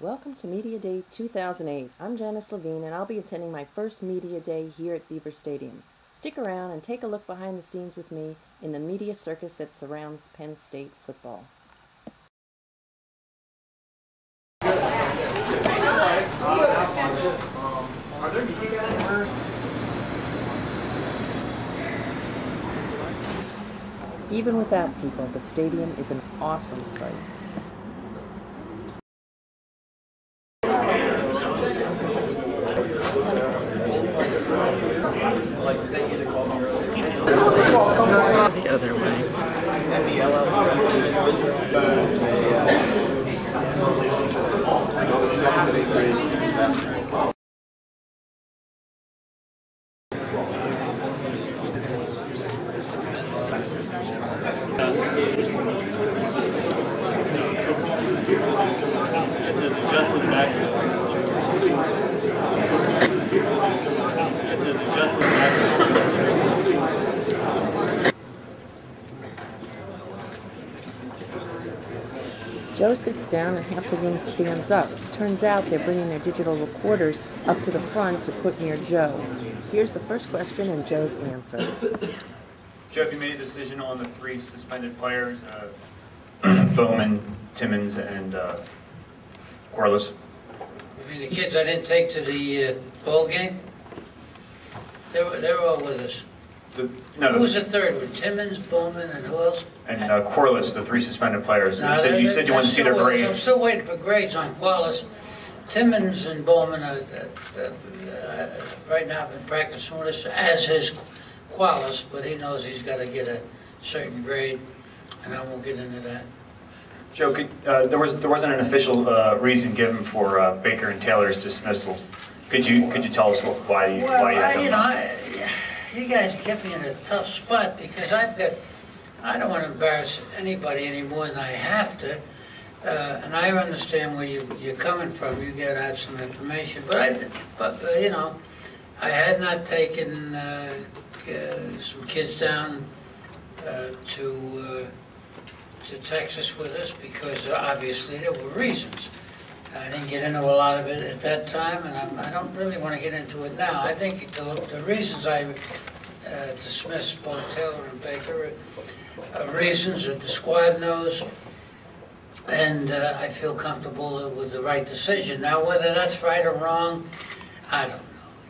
Welcome to Media Day 2008. I'm Janice Levine, and I'll be attending my first Media Day here at Beaver Stadium. Stick around and take a look behind the scenes with me in the media circus that surrounds Penn State football. Even without people, the stadium is an awesome sight. The other way. Joe sits down and half the room stands up. Turns out they're bringing their digital recorders up to the front to put near Joe. Here's the first question and Joe's answer. Joe, have you made a decision on the three suspended players, Bowman, Timmons, and Corliss? You mean the kids I didn't take to the bowl game? They were all with us. Who was the third one? Timmons, Bowman, and who else? And Corliss, the three suspended players. No, you said you wanted to see their grades. I'm still waiting for grades on Corliss. Timmons and Bowman are, right now have been practicing with us, as is Corliss, but he knows he's got to get a certain grade, and I won't get into that. Joe, there wasn't an official reason given for Baker and Taylor's dismissal. Could you tell us why you had them? You guys get me in a tough spot because I don't want to embarrass anybody any more than I have to, and I understand where you're coming from. You got to have some information, but I had not taken some kids down to Texas with us because obviously there were reasons. I didn't get into a lot of it at that time, and I don't really want to get into it now. I think the reasons I dismissed both Taylor and Baker are reasons that the squad knows, and I feel comfortable with the right decision. Now, whether that's right or wrong, I don't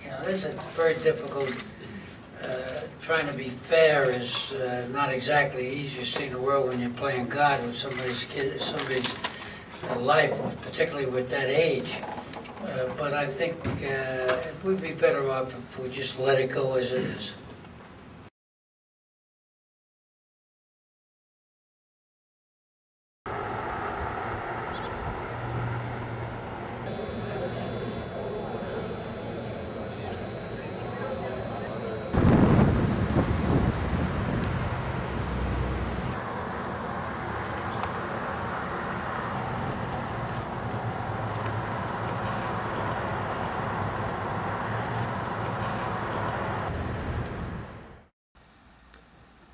know. This is very difficult. Trying to be fair is not exactly the easiest thing in the world when you're playing God with somebody's life, particularly with that age. But I think we'd be better off if we just let it go as it is.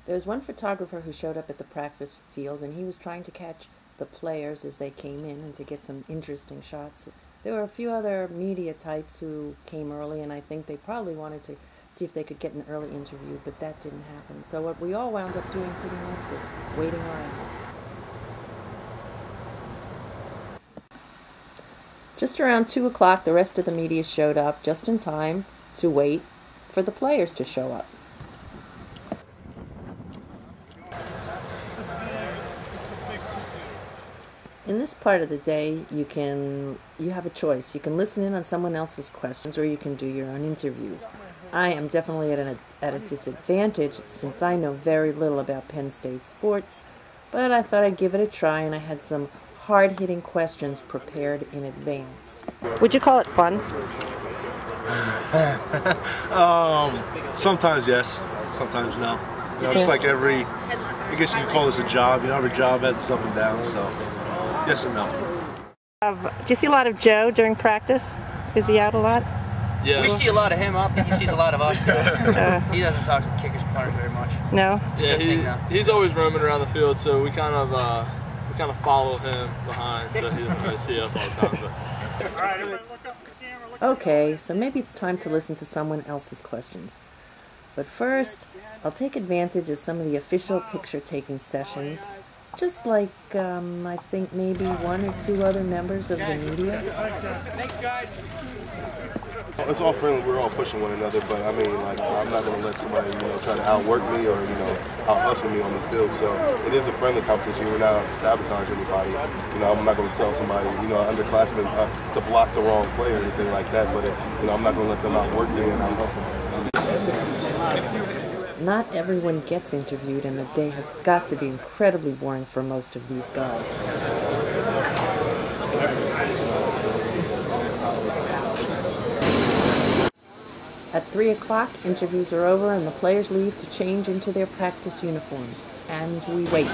There was one photographer who showed up at the practice field, and he was trying to catch the players as they came in and to get some interesting shots. There were a few other media types who came early, and I think they probably wanted to see if they could get an early interview, but that didn't happen. So what we all wound up doing pretty much was waiting around. Just around 2 o'clock, the rest of the media showed up just in time to wait for the players to show up. In this part of the day, you have a choice. You can listen in on someone else's questions, or you can do your own interviews. I am definitely at a disadvantage since I know very little about Penn State sports, but I thought I'd give it a try, and I had some hard-hitting questions prepared in advance. Would you call it fun? Sometimes yes, sometimes no. It's like I guess you can call this a job. Every job has its up and down, so. Yes and no. Do you see a lot of Joe during practice? Is he out a lot? Yeah. We see a lot of him. I don't think he sees a lot of us, though. He doesn't talk to the kickers, punters very much. No? It's a good thing, though. He's always roaming around the field, so we kind of kind of follow him behind, so he doesn't really see us all the time. But. All right, everybody look up at the camera. Okay, so maybe it's time to listen to someone else's questions. But first, I'll take advantage of some of the official picture-taking sessions, just like, I think maybe 1 or 2 other members of the media. Thanks, guys. It's all friendly. We're all pushing one another, but I mean, like, I'm not going to let somebody, try to outwork me or, out-hustle me on the field. So it is a friendly competition. We're not out to sabotage anybody. I'm not going to tell somebody, underclassmen to block the wrong play or anything like that, but, I'm not going to let them outwork me and out-hustle me. Not everyone gets interviewed, and the day has got to be incredibly boring for most of these guys. At 3 o'clock, interviews are over and the players leave to change into their practice uniforms. And we wait.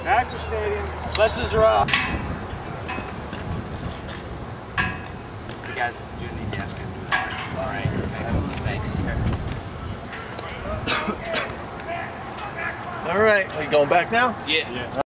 Back to stadium. Buses are off. You guys do need to ask him. All right. Thanks. All right. Are you going back now? Yeah.